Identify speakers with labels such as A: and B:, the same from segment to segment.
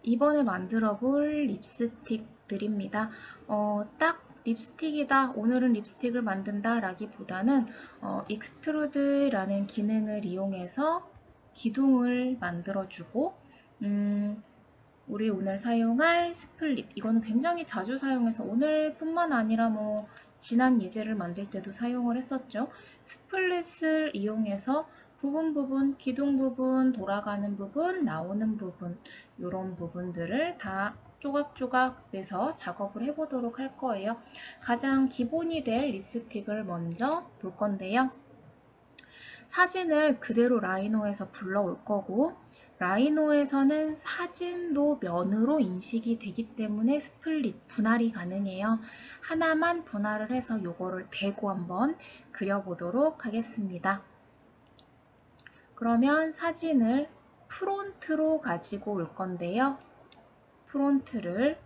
A: 이번에 만들어 볼 립스틱들입니다. 딱 립스틱이다, 오늘은 립스틱을 만든다 라기보다는 익스트루드라는 기능을 이용해서 기둥을 만들어주고 우리 오늘 사용할 스플릿, 이거는 굉장히 자주 사용해서 오늘뿐만 아니라 지난 예제를 만들 때도 사용을 했었죠. 스플릿을 이용해서 부분, 기둥 부분, 돌아가는 부분, 나오는 부분, 이런 부분들을 다 조각조각 내서 작업을 해보도록 할 거예요. 가장 기본이 될 립스틱을 먼저 볼 건데요. 사진을 그대로 라이노에서 불러올 거고, 라이노에서는 사진도 면으로 인식이 되기 때문에 스플릿, 분할이 가능해요. 하나만 분할을 해서 요거를 대고 한번 그려보도록 하겠습니다. 그러면 사진을 프론트로 가지고 올 건데요. 프론트를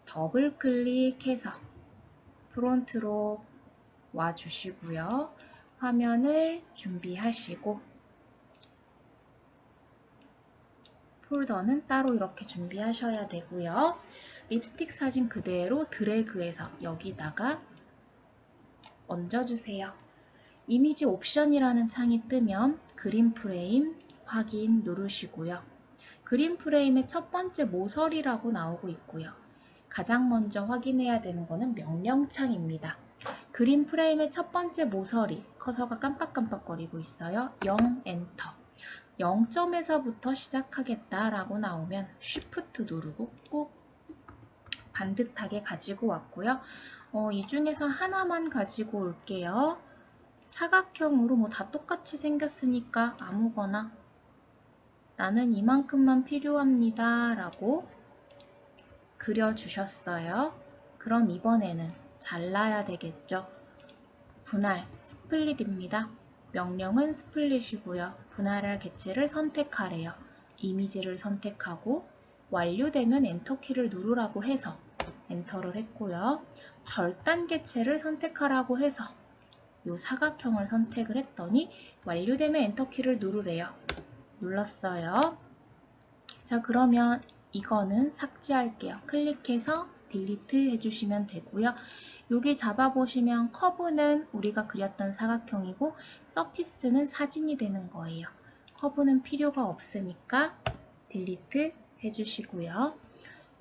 A: 더블 클릭해서 프론트로 와주시고요. 화면을 준비하시고 폴더는 따로 이렇게 준비하셔야 되고요. 립스틱 사진 그대로 드래그해서 여기다가 얹어주세요. 이미지 옵션이라는 창이 뜨면 그린 프레임 확인 누르시고요. 그린 프레임의 첫 번째 모서리라고 나오고 있고요. 가장 먼저 확인해야 되는 거는 명령창입니다. 그린 프레임의 첫 번째 모서리, 커서가 깜빡깜빡거리고 있어요. 0 엔터. 0점에서부터 시작하겠다라고 나오면 Shift 누르고 꾹 반듯하게 가지고 왔고요. 이 중에서 하나만 가지고 올게요. 사각형으로 다 똑같이 생겼으니까 아무거나 나는 이만큼만 필요합니다 라고 그려주셨어요. 그럼 이번에는 잘라야 되겠죠. 분할, 스플릿입니다. 명령은 스플릿이고요. 분할할 개체를 선택하래요. 이미지를 선택하고 완료되면 엔터키를 누르라고 해서 엔터를 했고요. 절단 개체를 선택하라고 해서 이 사각형을 선택을 했더니 완료되면 엔터키를 누르래요. 눌렀어요. 자, 그러면 이거는 삭제할게요. 클릭해서 딜리트 해주시면 되고요. 여기 잡아보시면 커브는 우리가 그렸던 사각형이고 서피스는 사진이 되는 거예요. 커브는 필요가 없으니까 딜리트 해주시고요.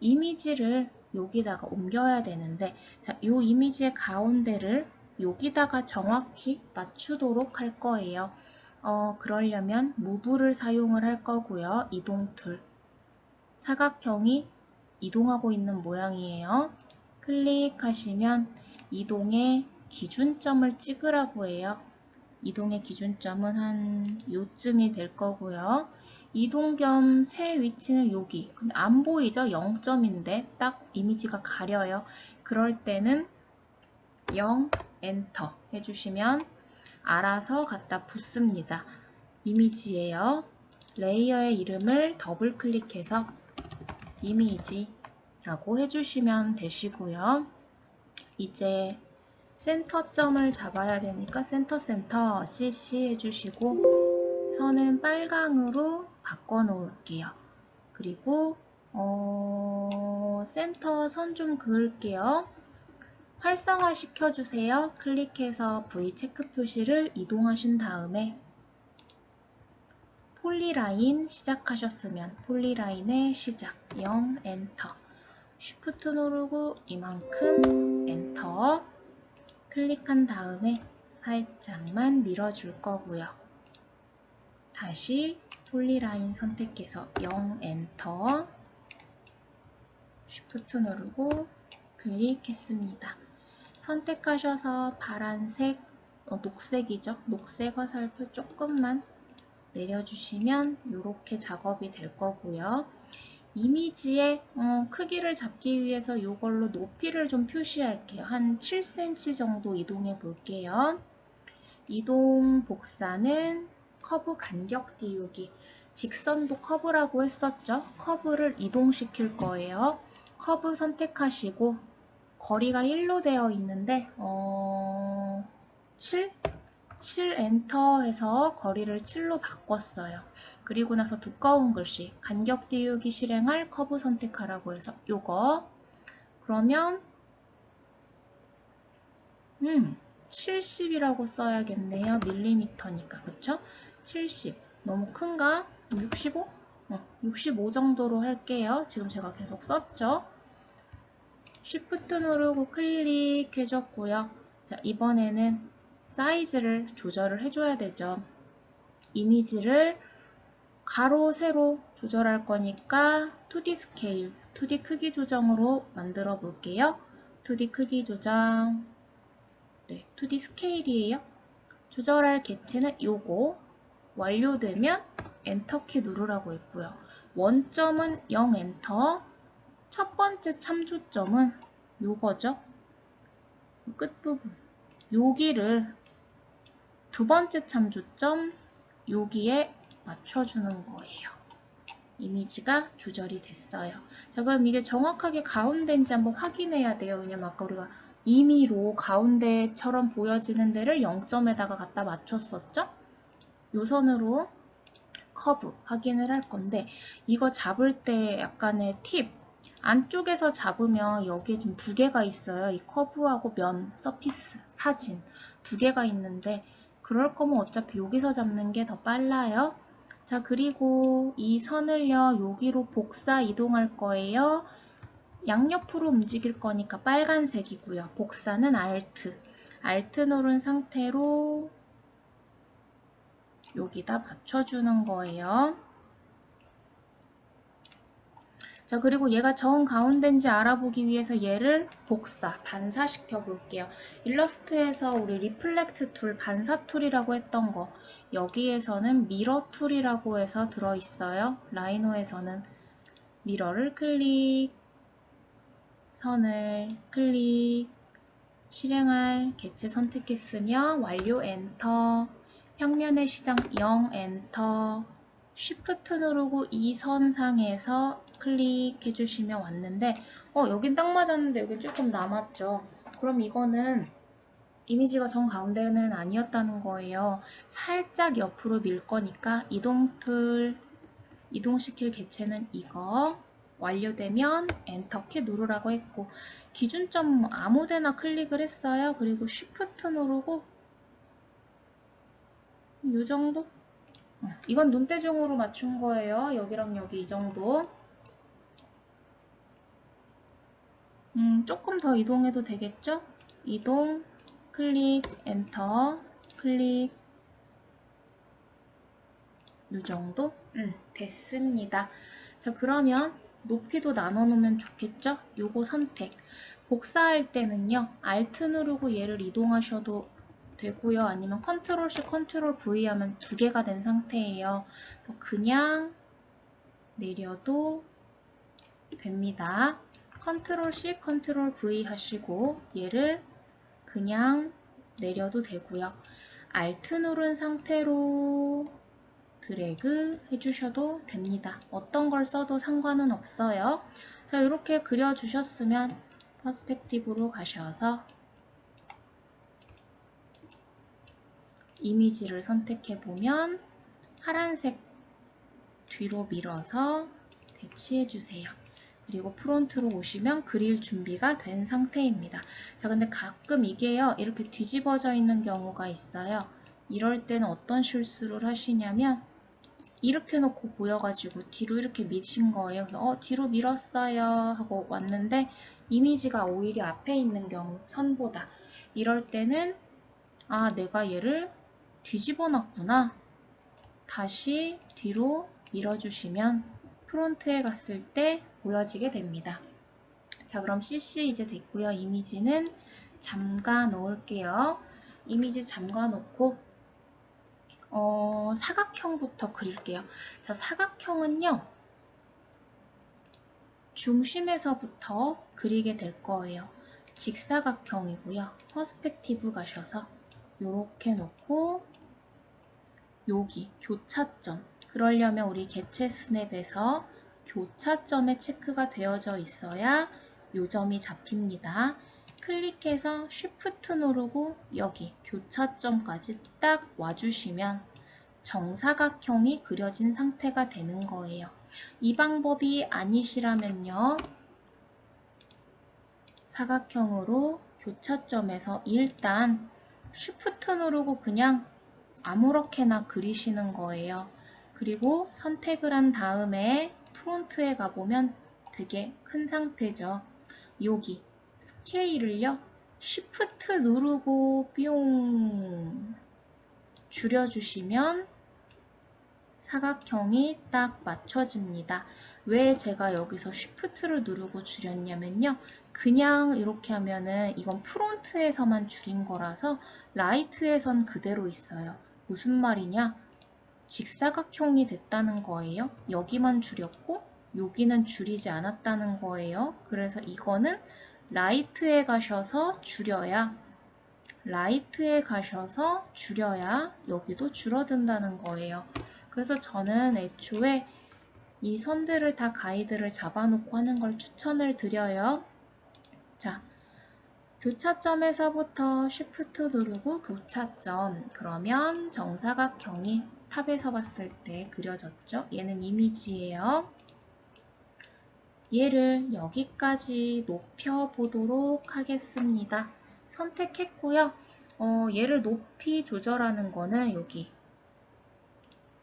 A: 이미지를 여기다가 옮겨야 되는데, 자, 이 이미지의 가운데를 여기다가 정확히 맞추도록 할 거예요. 그러려면 무브를 사용을 할 거고요. 이동 툴. 사각형이 이동하고 있는 모양이에요. 클릭하시면 이동의 기준점을 찍으라고 해요. 이동의 기준점은 한 요쯤이 될 거고요. 이동 겸 새 위치는 여기. 근데 안 보이죠? 0점인데 딱 이미지가 가려요. 그럴 때는 0 엔터 해주시면 알아서 갖다 붙습니다. 이미지예요. 레이어의 이름을 더블 클릭해서 이미지라고 해주시면 되시고요. 이제 센터점을 잡아야 되니까 센터 CC 해주시고 선은 빨강으로 바꿔 놓을게요. 그리고 센터 선 좀 그을게요. 활성화 시켜주세요. 클릭해서 V 체크 표시를 이동하신 다음에 폴리라인 시작하셨으면 폴리라인의 시작 0 엔터 쉬프트 누르고 이만큼 엔터 클릭한 다음에 살짝만 밀어줄 거고요. 다시 폴리라인 선택해서 0 엔터 쉬프트 누르고 클릭했습니다. 선택하셔서 파란색, 녹색이죠. 녹색 화살표 조금만 내려주시면 이렇게 작업이 될 거고요. 이미지의 크기를 잡기 위해서 이걸로 높이를 좀 표시할게요. 한 7cm 정도 이동해 볼게요. 이동 복사는 커브 간격 띄우기. 직선도 커브라고 했었죠. 커브를 이동시킬 거예요. 커브 선택하시고 거리가 1로 되어 있는데 7? 7 엔터 해서 거리를 7로 바꿨어요. 그리고 나서 두꺼운 글씨 간격 띄우기 실행할 커브 선택하라고 해서 요거 그러면 70이라고 써야겠네요. 밀리미터니까 그쵸? 70 너무 큰가? 65? 65 정도로 할게요. 지금 제가 계속 썼죠. Shift 누르고 클릭해줬고요. 자, 이번에는 사이즈를 조절을 해줘야 되죠. 이미지를 가로, 세로 조절할 거니까 2D 스케일, 2D 크기 조정으로 만들어 볼게요. 2D 크기 조정, 네, 2D 스케일이에요. 조절할 개체는 요거, 완료되면 엔터키 누르라고 했고요. 원점은 0 엔터, 첫 번째 참조점은 요거죠. 끝부분. 여기를 두 번째 참조점 여기에 맞춰주는 거예요. 이미지가 조절이 됐어요. 자, 그럼 이게 정확하게 가운데인지 한번 확인해야 돼요. 왜냐면 아까 우리가 임의로 가운데처럼 보여지는 데를 0점에다가 갖다 맞췄었죠? 요 선으로 커브 확인을 할 건데 이거 잡을 때 약간의 팁 안쪽에서 잡으면 여기에 지금 두 개가 있어요. 이 커브하고 면, 서피스, 사진 두 개가 있는데 그럴 거면 어차피 여기서 잡는 게 더 빨라요. 자, 그리고 이 선을요 여기로 복사 이동할 거예요. 양옆으로 움직일 거니까 빨간색이고요. 복사는 Alt 누른 상태로 여기다 맞춰주는 거예요. 자, 그리고 얘가 정 가운데인지 알아보기 위해서 얘를 반사시켜 볼게요. 일러스트에서 우리 리플렉트 툴, 반사 툴이라고 했던 거 여기에서는 미러 툴이라고 해서 들어있어요. 라이노에서는 미러를 클릭, 선을 클릭, 실행할 개체 선택했으며 완료 엔터, 평면의 시작 0 엔터, Shift 누르고 이 선상에서 클릭해 주시면 왔는데 여긴 딱 맞았는데 여긴 조금 남았죠. 그럼 이거는 이미지가 정 가운데는 아니었다는 거예요. 살짝 옆으로 밀 거니까 이동 툴, 이동시킬 개체는 이거 완료되면 엔터키 누르라고 했고 기준점 아무데나 클릭을 했어요. 그리고 Shift 누르고 이 정도? 이건 눈대중으로 맞춘 거예요. 여기랑 여기 이 정도. 조금 더 이동해도 되겠죠? 이동, 클릭, 엔터, 클릭 이 정도? 됐습니다. 자, 그러면 높이도 나눠 놓으면 좋겠죠? 요거 선택. 복사할 때는요. Alt 누르고 얘를 이동하셔도 되고요. 아니면 Ctrl C, Ctrl V 하면 두 개가 된 상태예요. 그래서 그냥 내려도 됩니다. Ctrl C, Ctrl V 하시고 얘를 그냥 내려도 되고요. Alt 누른 상태로 드래그 해주셔도 됩니다. 어떤 걸 써도 상관은 없어요. 자, 이렇게 그려주셨으면 퍼스펙티브로 가셔서 이미지를 선택해보면 파란색 뒤로 밀어서 배치해주세요. 그리고 프론트로 오시면 그릴 준비가 된 상태입니다. 자, 근데 가끔 이게요, 이렇게 뒤집어져 있는 경우가 있어요. 이럴 때는 어떤 실수를 하시냐면 이렇게 놓고 보여가지고 뒤로 이렇게 미신 거예요. 그래서 뒤로 밀었어요 하고 왔는데 이미지가 오히려 앞에 있는 경우 선보다 이럴 때는 내가 얘를 뒤집어 놨구나. 다시 뒤로 밀어주시면 프론트에 갔을 때 보여지게 됩니다. 자, 그럼 CC 이제 됐고요. 이미지는 잠가 놓을게요. 이미지 잠가 놓고 사각형부터 그릴게요. 자, 사각형은요. 중심에서부터 그리게 될 거예요. 직사각형이고요. 퍼스펙티브 가셔서 이렇게 놓고 여기 교차점. 그러려면 우리 개체 스냅에서 교차점에 체크가 되어져 있어야 요 점이 잡힙니다. 클릭해서 Shift 누르고 여기 교차점까지 딱 와주시면 정사각형이 그려진 상태가 되는 거예요. 이 방법이 아니시라면요. 사각형으로 교차점에서 일단 Shift 누르고 그냥 아무렇게나 그리시는 거예요. 그리고 선택을 한 다음에 프론트에 가보면 되게 큰 상태죠. 여기 스케일을요. Shift 누르고 뿅 줄여주시면 사각형이 딱 맞춰집니다. 왜 제가 여기서 Shift를 누르고 줄였냐면요. 그냥 이렇게 하면은 이건 프론트에서만 줄인 거라서 라이트에선 그대로 있어요. 무슨 말이냐? 직사각형이 됐다는 거예요. 여기만 줄였고 여기는 줄이지 않았다는 거예요. 그래서 이거는 라이트에 가셔서 줄여야 여기도 줄어든다는 거예요. 그래서 저는 애초에 이 선들을 다 가이드를 잡아놓고 하는 걸 추천을 드려요. 자, 교차점에서부터 Shift 누르고 교차점. 그러면 정사각형이 탑에서 봤을 때 그려졌죠? 얘는 이미지예요. 얘를 여기까지 높여보도록 하겠습니다. 선택했고요. 얘를 높이 조절하는 거는 여기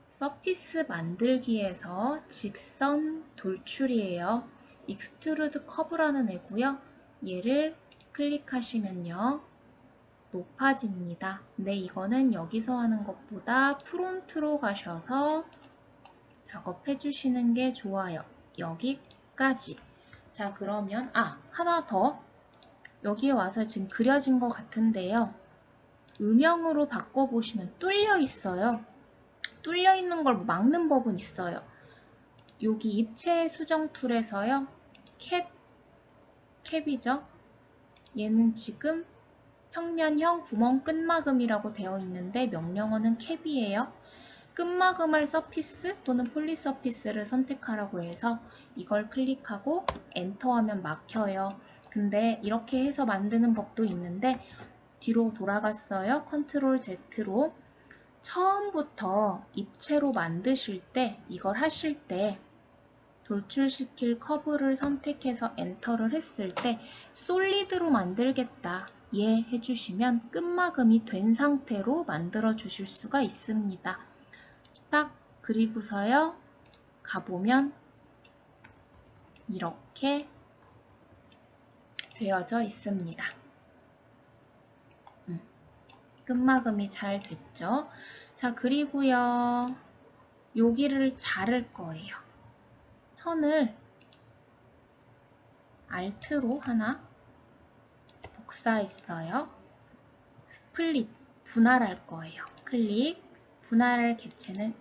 A: 서피스 만들기에서 직선 돌출이에요. 익스트루드 커브라는 애고요. 얘를 클릭하시면요. 높아집니다. 근데 이거는 여기서 하는 것보다 프론트로 가셔서 작업해 주시는 게 좋아요. 여기까지. 자, 그러면 하나 더. 여기에 와서 지금 그려진 것 같은데요. 음영으로 바꿔보시면 뚫려 있어요. 뚫려 있는 걸 막는 법은 있어요. 여기 입체 수정 툴에서요. 캡이죠. 얘는 지금 평면형 구멍 끝마금이라고 되어 있는데 명령어는 캡이에요. 끝마금할 서피스 또는 폴리 서피스를 선택하라고 해서 이걸 클릭하고 엔터하면 막혀요. 근데 이렇게 해서 만드는 법도 있는데 뒤로 돌아갔어요. 컨트롤 Z로. 처음부터 입체로 만드실 때 이걸 하실 때 돌출시킬 커브를 선택해서 엔터를 했을 때 솔리드로 만들겠다 예 해주시면 끝마금이 된 상태로 만들어 주실 수가 있습니다. 딱 그리고서요 가보면 이렇게 되어져 있습니다. 끝마금이 잘 됐죠? 자, 그리고요 여기를 자를 거예요. 선을 Alt로 하나 복사했어요. 스플릿, 분할할 거예요. 클릭, 분할할 개체는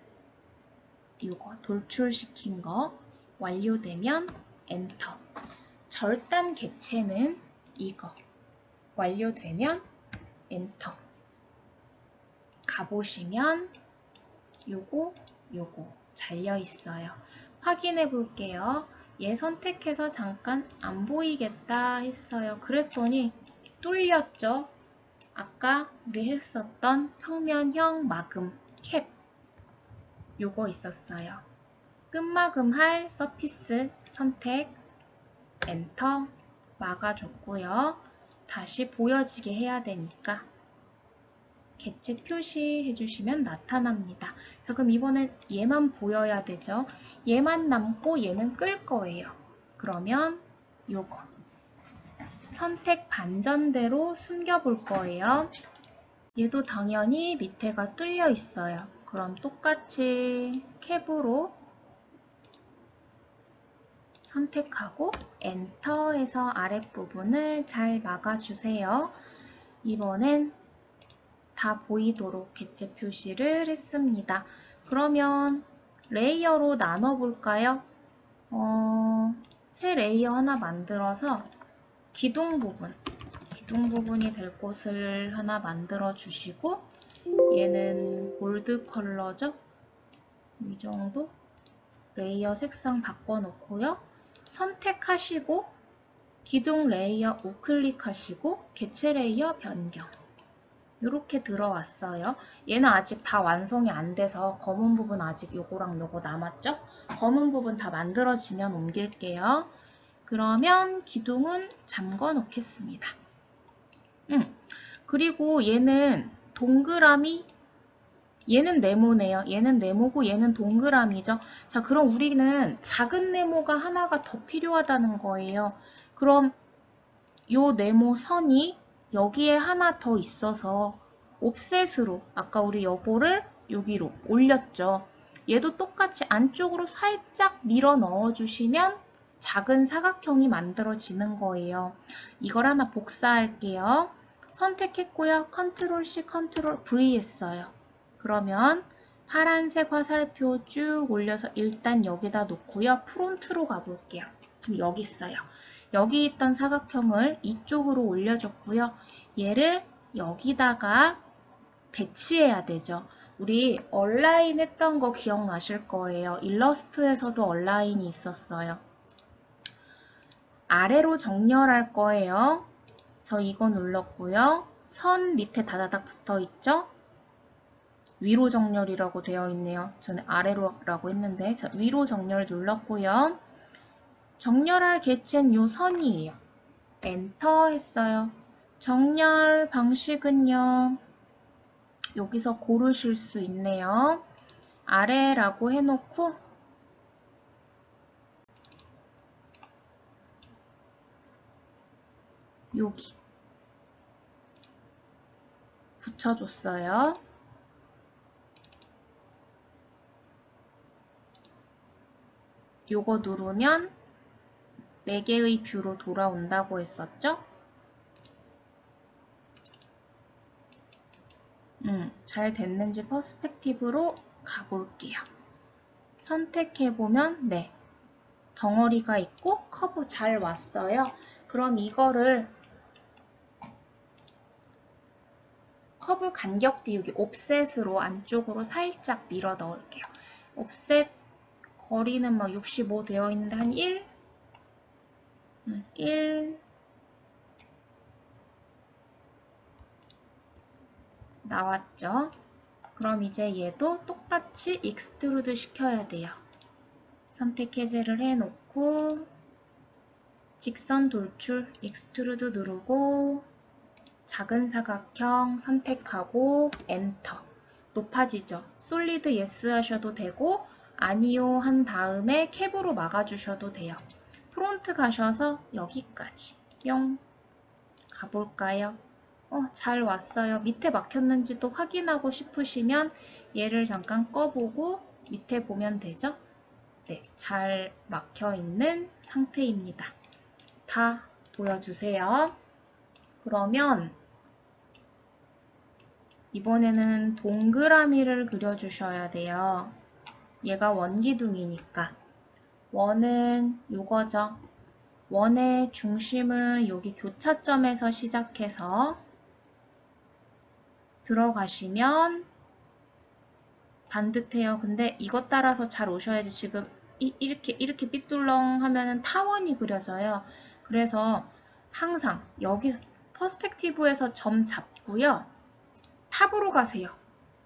A: 이거 돌출시킨 거 완료되면 엔터. 절단 개체는 이거 완료되면 엔터. 가보시면 요거 잘려 있어요. 확인해 볼게요. 얘 선택해서 잠깐 안 보이겠다 했어요. 그랬더니 뚫렸죠? 아까 우리 했었던 평면형 마금 캡 요거 있었어요. 끝마금할 서피스 선택 엔터 막아줬고요. 다시 보여지게 해야 되니까 개체 표시해 주시면 나타납니다. 자, 그럼 이번엔 얘만 보여야 되죠. 얘만 남고 얘는 끌 거예요. 그러면 요거 선택 반전대로 숨겨 볼 거예요. 얘도 당연히 밑에가 뚫려 있어요. 그럼 똑같이 캡으로 선택하고 엔터해서 아랫부분을 잘 막아주세요. 이번엔 다 보이도록 개체 표시를 했습니다. 그러면 레이어로 나눠 볼까요? 새 레이어 하나 만들어서 기둥 부분이 될 곳을 하나 만들어 주시고 얘는 골드 컬러죠? 이 정도? 레이어 색상 바꿔 놓고요. 선택하시고 기둥 레이어 우클릭하시고 개체 레이어 변경. 이렇게 들어왔어요. 얘는 아직 다 완성이 안 돼서 검은 부분 아직 요거랑 요거 남았죠? 검은 부분 다 만들어지면 옮길게요. 그러면 기둥은 잠궈 놓겠습니다. 그리고 얘는 동그라미, 얘는 네모네요. 얘는 네모고 얘는 동그라미죠. 자, 그럼 우리는 작은 네모가 하나가 더 필요하다는 거예요. 그럼 요 네모 선이 여기에 하나 더 있어서 옵셋으로 아까 우리 요거를 여기로 올렸죠. 얘도 똑같이 안쪽으로 살짝 밀어 넣어 주시면 작은 사각형이 만들어지는 거예요. 이걸 하나 복사할게요. 선택했고요. 컨트롤 C, 컨트롤 V 했어요. 그러면 파란색 화살표 쭉 올려서 일단 여기다 놓고요. 프론트로 가볼게요. 지금 여기 있어요. 여기 있던 사각형을 이쪽으로 올려줬고요. 얘를 여기다가 배치해야 되죠. 우리 얼라인 했던 거 기억나실 거예요. 일러스트에서도 얼라인이 있었어요. 아래로 정렬할 거예요. 저 이거 눌렀고요. 선 밑에 다다닥 붙어 있죠? 위로 정렬이라고 되어 있네요. 저는 아래로라고 했는데 자, 위로 정렬 눌렀고요. 정렬할 개체는 요 선이에요. 엔터 했어요. 정렬 방식은요. 여기서 고르실 수 있네요. 아래라고 해놓고 여기 붙여줬어요. 요거 누르면 4개의 뷰로 돌아온다고 했었죠? 잘 됐는지 퍼스펙티브로 가볼게요. 선택해보면 네, 덩어리가 있고 커브 잘 왔어요. 그럼 이거를 커브 간격 띄우기 옵셋으로 안쪽으로 살짝 밀어 넣을게요. 옵셋 거리는 막 65 되어 있는데 한 1? 1 나왔죠? 그럼 이제 얘도 똑같이 익스트루드 시켜야 돼요. 선택 해제를 해놓고 직선 돌출 익스트루드 누르고 작은 사각형 선택하고 엔터. 높아지죠? 솔리드 예스 하셔도 되고 아니요 한 다음에 캡으로 막아주셔도 돼요. 프론트 가셔서 여기까지 뿅 가볼까요? 잘 왔어요. 밑에 막혔는지도 확인하고 싶으시면 얘를 잠깐 꺼보고 밑에 보면 되죠? 네, 잘 막혀있는 상태입니다. 다 보여주세요. 그러면 이번에는 동그라미를 그려주셔야 돼요. 얘가 원기둥이니까. 원은 요거죠. 원의 중심은 여기 교차점에서 시작해서 들어가시면 반듯해요. 근데 이것 따라서 잘 오셔야지. 지금 이렇게 삐뚤렁 하면은 타원이 그려져요. 그래서 항상 여기 퍼스펙티브에서 점 잡고요. 탑으로 가세요.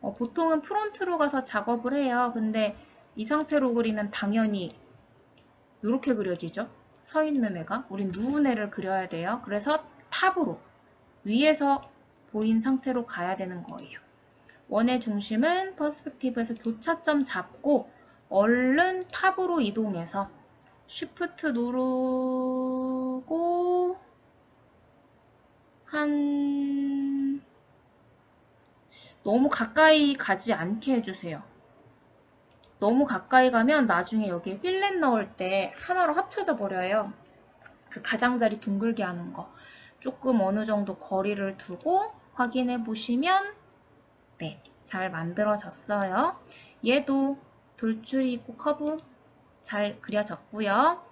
A: 보통은 프론트로 가서 작업을 해요. 근데 이 상태로 그리면 당연히 이렇게 그려지죠. 서 있는 애가. 우린 누운 애를 그려야 돼요. 그래서 탑으로 위에서 보인 상태로 가야 되는 거예요. 원의 중심은 퍼스펙티브에서 교차점 잡고 얼른 탑으로 이동해서 쉬프트 누르고 한 너무 가까이 가지 않게 해주세요. 너무 가까이 가면 나중에 여기에 필렛 넣을 때 하나로 합쳐져 버려요. 그 가장자리 둥글게 하는 거. 조금 어느 정도 거리를 두고 확인해 보시면 네, 잘 만들어졌어요. 얘도 돌출이 있고 커브 잘 그려졌고요.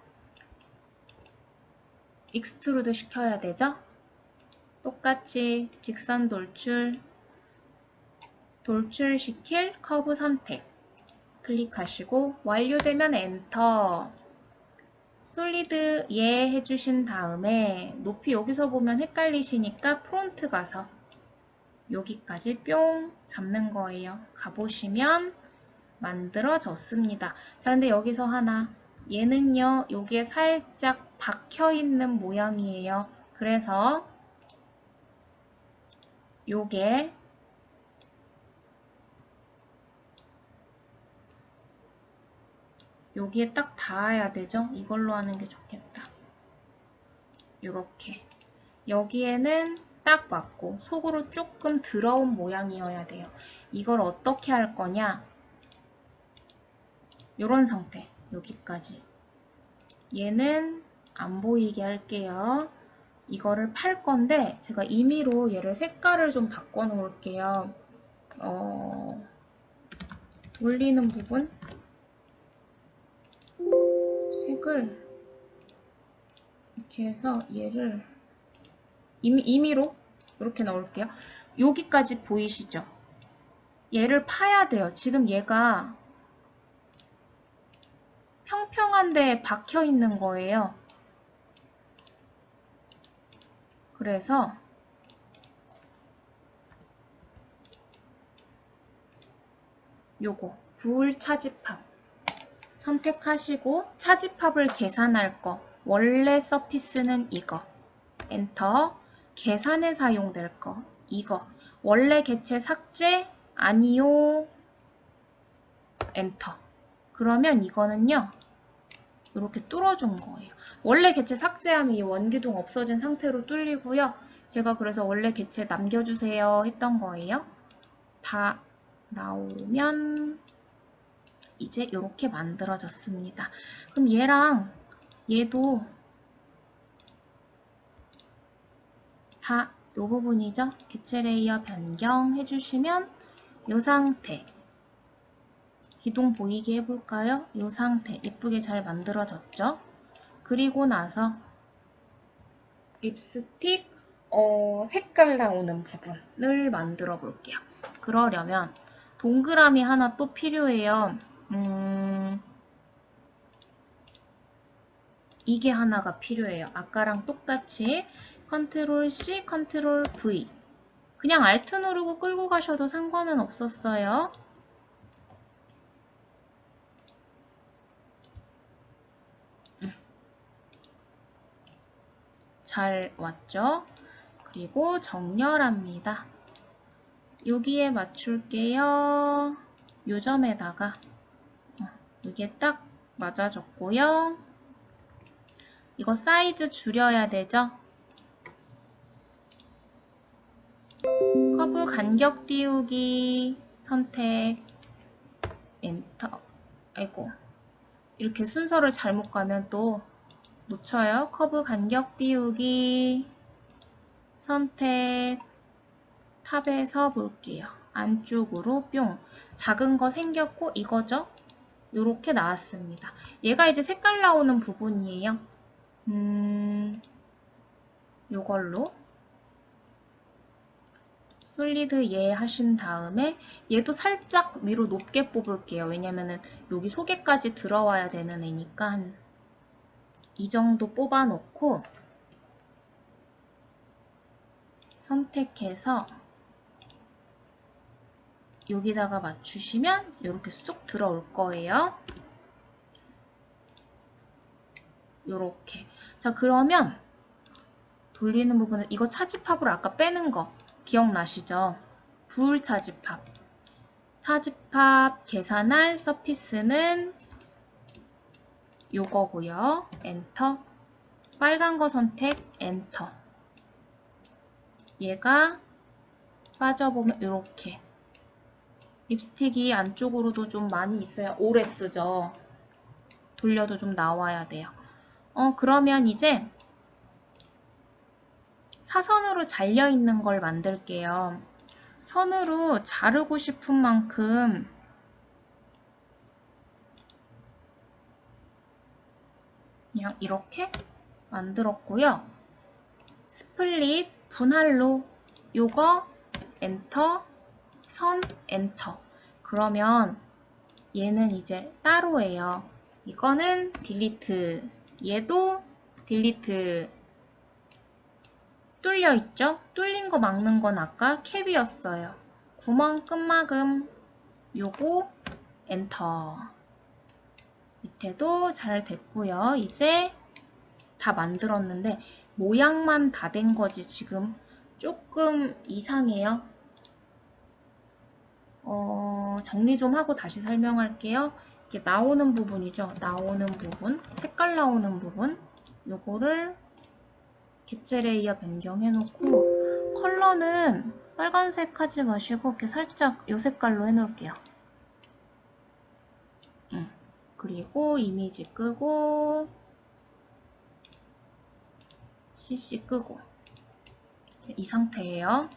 A: 익스트루드 시켜야 되죠? 똑같이 직선 돌출, 돌출시킬 커브 선택 클릭하시고 완료되면 엔터. 솔리드 예 해주신 다음에 높이 여기서 보면 헷갈리시니까 프론트 가서 여기까지 뿅 잡는 거예요. 가보시면 만들어졌습니다. 자, 근데 여기서 하나, 얘는요, 여기에 살짝 박혀있는 모양이에요. 그래서 요게 여기에 딱 닿아야 되죠? 이걸로 하는 게 좋겠다. 요렇게. 여기에는 딱 맞고 속으로 조금 들어온 모양이어야 돼요. 이걸 어떻게 할 거냐? 요런 상태. 여기까지. 얘는 안 보이게 할게요. 이거를 팔 건데 제가 임의로 얘를 색깔을 좀 바꿔 놓을게요. 돌리는 부분 색을 이렇게 해서 얘를 임의로 이렇게 넣을게요. 여기까지 보이시죠? 얘를 파야 돼요. 지금 얘가 평평한 데에 박혀 있는 거예요. 그래서 요거 부울 차집합 선택하시고 차집합을 계산할 거 원래 서피스는 이거 엔터 계산에 사용될 거 이거 원래 개체 삭제 아니요 엔터 그러면 이거는요 이렇게 뚫어준 거예요. 원래 개체 삭제하면 이 원기둥 없어진 상태로 뚫리고요. 제가 그래서 원래 개체 남겨주세요 했던 거예요. 다 나오면 이제 이렇게 만들어졌습니다. 그럼 얘랑 얘도 다 이 부분이죠. 개체 레이어 변경 해주시면 이 상태 기둥 보이게 해볼까요? 이 상태 예쁘게 잘 만들어졌죠? 그리고 나서 립스틱 색깔 나오는 부분을 만들어 볼게요. 그러려면 동그라미 하나 또 필요해요. 이게 하나가 필요해요. 아까랑 똑같이 컨트롤 C, 컨트롤 V 그냥 Alt 누르고 끌고 가셔도 상관은 없었어요. 잘 왔죠? 그리고 정렬합니다. 여기에 맞출게요. 요 점에다가 이게 딱 맞아졌고요. 이거 사이즈 줄여야 되죠? 커브 간격 띄우기 선택 엔터 아이고 이렇게 순서를 잘못 가면 또 놓쳐요. 커브 간격 띄우기 선택 탑에서 볼게요. 안쪽으로 뿅 작은 거 생겼고 이거죠? 이렇게 나왔습니다. 얘가 이제 색깔 나오는 부분이에요. 요걸로 솔리드 예 하신 다음에 얘도 살짝 위로 높게 뽑을게요. 왜냐면은 여기 속에까지 들어와야 되는 애니까 한 이 정도 뽑아 놓고 선택해서 여기다가 맞추시면 이렇게 쑥 들어올 거예요. 요렇게. 자, 그러면 돌리는 부분은 이거 차집합으로 아까 빼는 거 기억나시죠? 부울 차집합. 차집합 계산할 서피스는 요거고요. 엔터. 빨간 거 선택 엔터. 얘가 빠져보면 이렇게 립스틱이 안쪽으로도 좀 많이 있어야 오래 쓰죠. 돌려도 좀 나와야 돼요. 그러면 이제 사선으로 잘려 있는 걸 만들게요. 선으로 자르고 싶은 만큼 그냥 이렇게 만들었고요. 스플릿 분할로 요거 엔터 선 엔터 그러면 얘는 이제 따로예요. 이거는 딜리트 얘도 딜리트. 뚫려 있죠? 뚫린 거 막는 건 아까 캡이었어요. 구멍 끝막음. 요거 엔터. 밑에도 잘 됐고요. 이제 다 만들었는데 모양만 다 된 거지 지금 조금 이상해요. 정리 좀 하고 다시 설명할게요. 이게 나오는 부분이죠. 나오는 부분, 색깔 나오는 부분. 요거를 개체 레이어 변경해 놓고 컬러는 빨간색 하지 마시고 이렇게 살짝 요 색깔로 해 놓을게요. 그리고 이미지 끄고 CC 끄고 이 상태예요.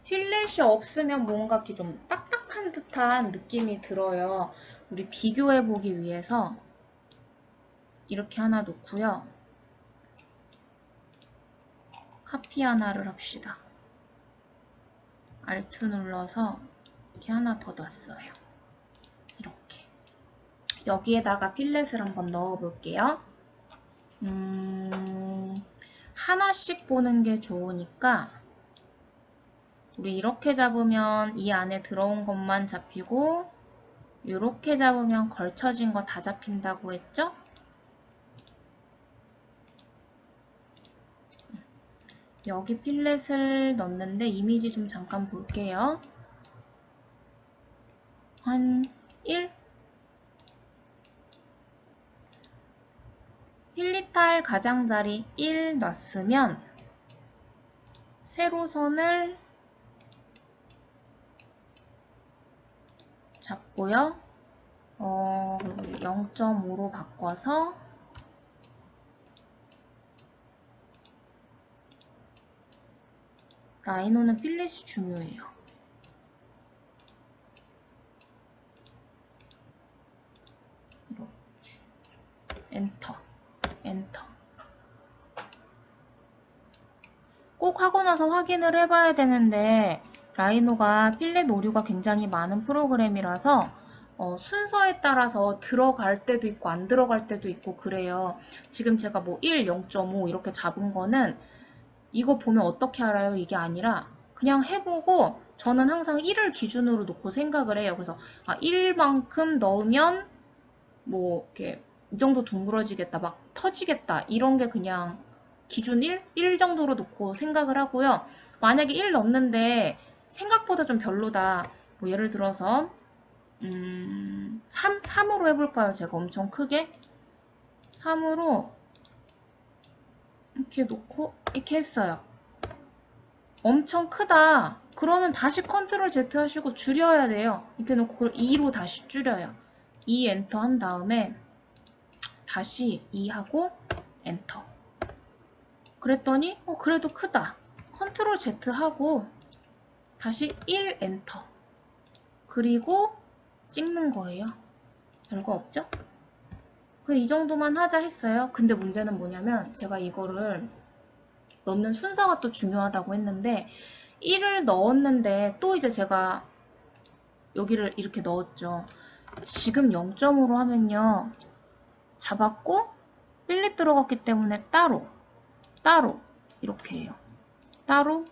A: 필렛이 없으면 뭔가 이렇게 좀 딱딱한 듯한 느낌이 들어요. 우리 비교해보기 위해서 이렇게 하나 놓고요. 카피 하나를 합시다. Alt 눌러서 이렇게 하나 더 놨어요. 이렇게. 여기에다가 필렛을 한번 넣어볼게요. 하나씩 보는 게 좋으니까 우리 이렇게 잡으면 이 안에 들어온 것만 잡히고 이렇게 잡으면 걸쳐진 거 다 잡힌다고 했죠? 여기 필렛을 넣는데 이미지 좀 잠깐 볼게요. 한 1? 필리탈 가장자리 1 놨으면 세로선을 잡고요. 0.5로 바꿔서 라이노는 필렛이 중요해요. 이렇게 엔터, 엔터. 꼭 하고 나서 확인을 해봐야 되는데 라이노가 필렛 오류가 굉장히 많은 프로그램이라서 순서에 따라서 들어갈 때도 있고 안 들어갈 때도 있고 그래요. 지금 제가 뭐 1, 0.5 이렇게 잡은 거는 이거 보면 어떻게 알아요? 이게 아니라 그냥 해보고 저는 항상 1을 기준으로 놓고 생각을 해요. 그래서 1만큼 넣으면 뭐 이렇게 이 정도 둥그러지겠다, 막 터지겠다 이런 게 그냥 기준 1 정도로 놓고 생각을 하고요. 만약에 1 넣는데 생각보다 좀 별로다. 뭐 예를 들어서 3으로 해볼까요? 제가 엄청 크게 3으로 이렇게 놓고 이렇게 했어요. 엄청 크다. 그러면 다시 컨트롤 Z 하시고 줄여야 돼요. 이렇게 놓고 그걸 2로 다시 줄여요. 2 엔터 한 다음에 다시 2 하고 엔터. 그랬더니 그래도 크다. 컨트롤 Z 하고 다시 1 엔터. 그리고 찍는 거예요. 별거 없죠? 이 정도만 하자 했어요. 근데 문제는 뭐냐면 제가 이거를 넣는 순서가 또 중요하다고 했는데 1을 넣었는데 또 이제 제가 여기를 이렇게 넣었죠. 지금 0.5로 하면요. 잡았고 필렛 들어갔기 때문에 따로 이렇게 해요. 따로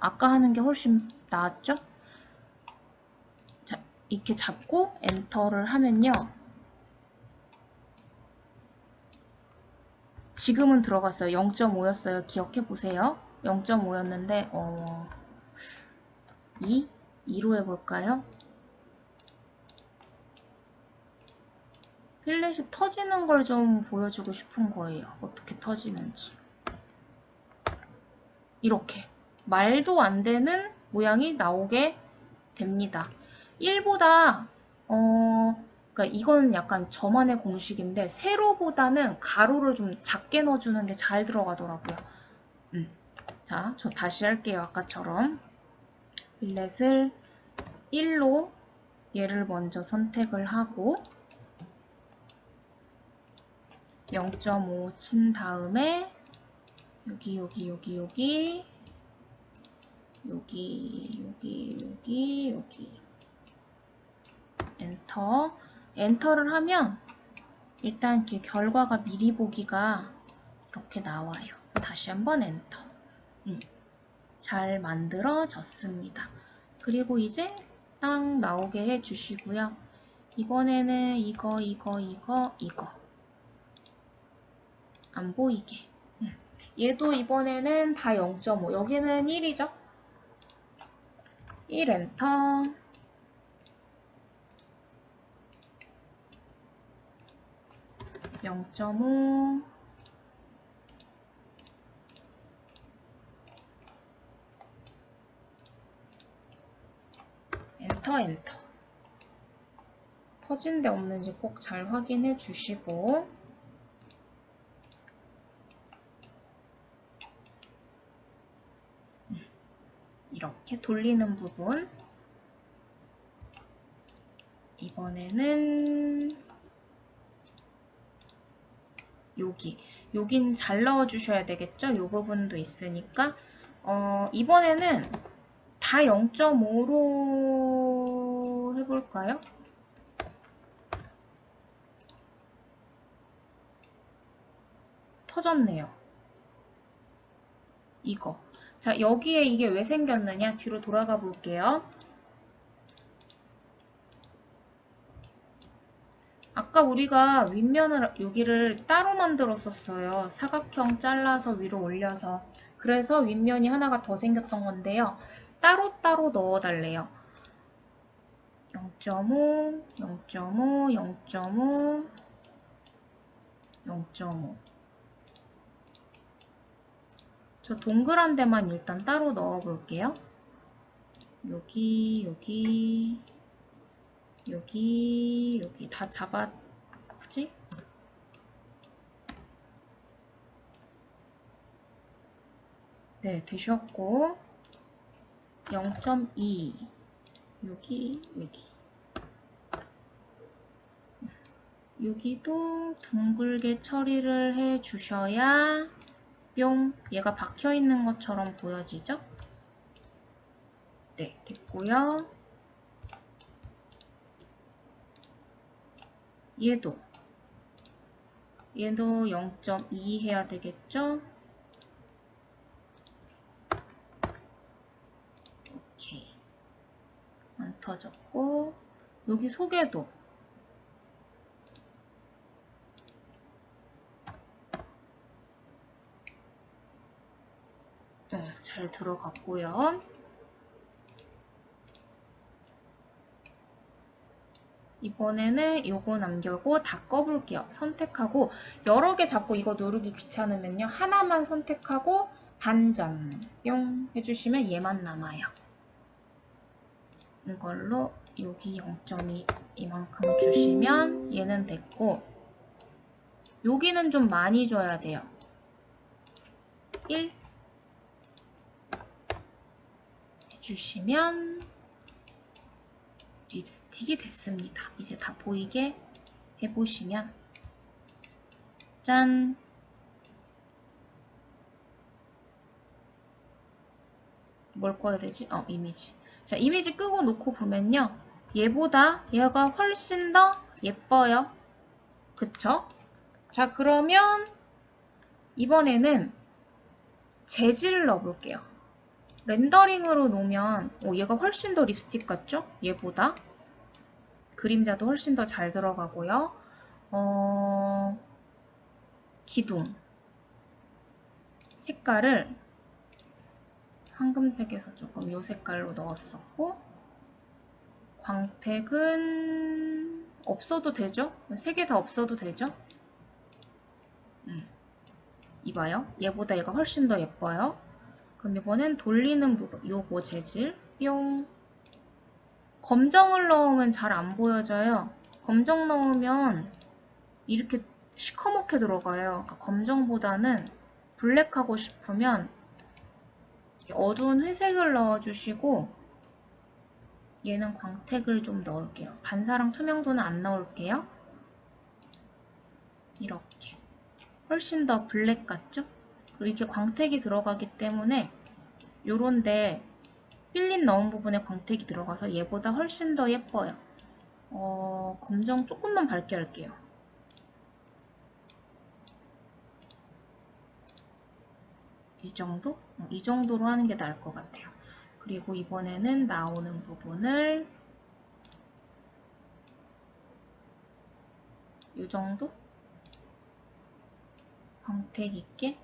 A: 아까 하는 게 훨씬 나았죠? 자, 이렇게 잡고 엔터를 하면요. 지금은 들어갔어요. 0.5였어요. 기억해 보세요. 0.5였는데 2로 해볼까요? 필렛이 터지는 걸 좀 보여주고 싶은 거예요. 어떻게 터지는지. 이렇게 말도 안 되는 모양이 나오게 됩니다. 1보다 그러니까 이건 약간 저만의 공식인데 세로보다는 가로를 좀 작게 넣어주는 게 잘 들어가더라고요. 자, 저 다시 할게요. 아까처럼 필렛을 1로 얘를 먼저 선택을 하고 0.5 친 다음에 여기 엔터. 엔터를 하면 일단 이렇게 결과가 미리 보기가 이렇게 나와요. 다시 한번 엔터. 잘 만들어졌습니다. 그리고 이제 딱 나오게 해주시고요. 이번에는 이거 안 보이게. 얘도 이번에는 다 0.5. 여기는 1이죠? 1 엔터. 0.5. 엔터 엔터. 터진 데 없는지 꼭 잘 확인해 주시고 이렇게 돌리는 부분 이번에는 여긴 잘 넣어 주셔야 되겠죠? 이 부분도 있으니까 이번에는 다 0.5로 해볼까요? 터졌네요. 이거. 자, 여기에 이게 왜 생겼느냐? 뒤로 돌아가 볼게요. 아까 우리가 윗면을 여기를 따로 만들었었어요. 사각형 잘라서 위로 올려서. 그래서 윗면이 하나가 더 생겼던 건데요. 따로따로 넣어달래요. 0.5, 0.5, 0.5, 0.5. 저 동그란 데만 일단 따로 넣어 볼게요. 여기 다 잡았지? 네, 되셨고 0.2 여기도 둥글게 처리를 해 주셔야 뿅 얘가 박혀 있는 것처럼 보여지죠? 네, 됐고요. 얘도 0.2 해야 되겠죠? 오케이. 안 터졌고 여기 속에도 잘 들어갔고요. 이번에는 요거 남겨고 다 꺼볼게요. 선택하고 여러 개 잡고 이거 누르기 귀찮으면요. 하나만 선택하고 반전 뿅 해주시면 얘만 남아요. 이걸로 여기 0.2 이만큼 주시면 얘는 됐고 여기는 좀 많이 줘야 돼요. 1 해주시면 립스틱이 됐습니다. 이제 다 보이게 해보시면 짠! 뭘 꺼야 되지? 이미지. 자, 이미지 끄고 놓고 보면요. 얘가 훨씬 더 예뻐요. 그쵸? 자, 그러면 이번에는 재질을 넣어볼게요. 렌더링으로 놓으면 얘가 훨씬 더 립스틱 같죠? 얘보다. 그림자도 훨씬 더 잘 들어가고요. 기둥. 색깔을 황금색에서 조금 이 색깔로 넣었었고 광택은 없어도 되죠? 3개 다 없어도 되죠? 이봐요. 얘보다 얘가 훨씬 더 예뻐요. 그럼 이번엔 돌리는 부분, 요거 재질 뿅. 검정을 넣으면 잘 안 보여져요. 검정 넣으면 이렇게 시커멓게 들어가요. 그러니까 검정보다는 블랙 하고 싶으면 어두운 회색을 넣어주시고 얘는 광택을 좀 넣을게요. 반사랑 투명도는 안 넣을게요. 이렇게 훨씬 더 블랙 같죠? 그리고 이렇게 광택이 들어가기 때문에 요런데 필린 넣은 부분에 광택이 들어가서 얘보다 훨씬 더 예뻐요. 검정 조금만 밝게 할게요. 이 정도? 이 정도로 하는 게 나을 것 같아요. 그리고 이번에는 나오는 부분을 이 정도? 광택 있게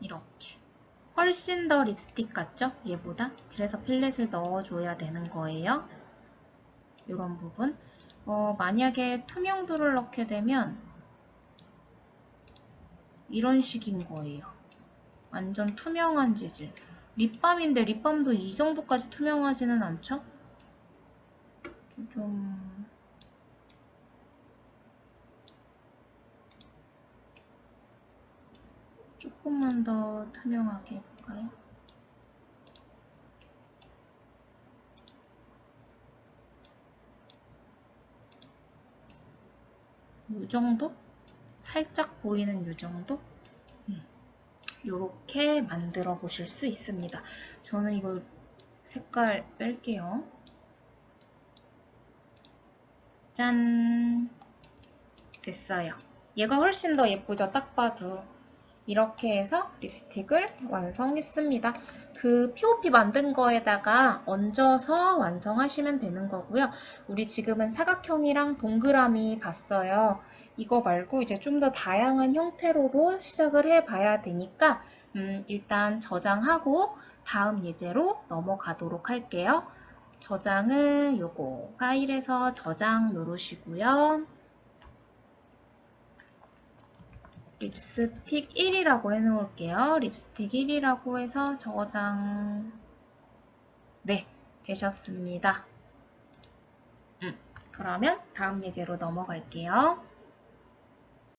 A: 이렇게. 훨씬 더 립스틱 같죠? 얘보다. 그래서 필렛을 넣어줘야 되는 거예요. 이런 부분. 만약에 투명도를 넣게 되면 이런 식인 거예요. 완전 투명한 재질. 립밤인데 립밤도 이 정도까지 투명하지는 않죠? 좀 조금만 더 투명하게 해볼까요? 이 정도? 살짝 보이는 이 정도? 이렇게 만들어 보실 수 있습니다. 저는 이거 색깔 뺄게요. 짠! 됐어요. 얘가 훨씬 더 예쁘죠? 딱 봐도. 이렇게 해서 립스틱을 완성했습니다. 그 POP 만든 거에다가 얹어서 완성하시면 되는 거고요. 우리 지금은 사각형이랑 동그라미 봤어요. 이거 말고 이제 좀 더 다양한 형태로도 시작을 해봐야 되니까 일단 저장하고 다음 예제로 넘어가도록 할게요. 저장은 요거 파일에서 저장 누르시고요. 립스틱 1이라고 해놓을게요. 립스틱 1이라고 해서 저장. 네, 되셨습니다. 그러면 다음 예제로 넘어갈게요.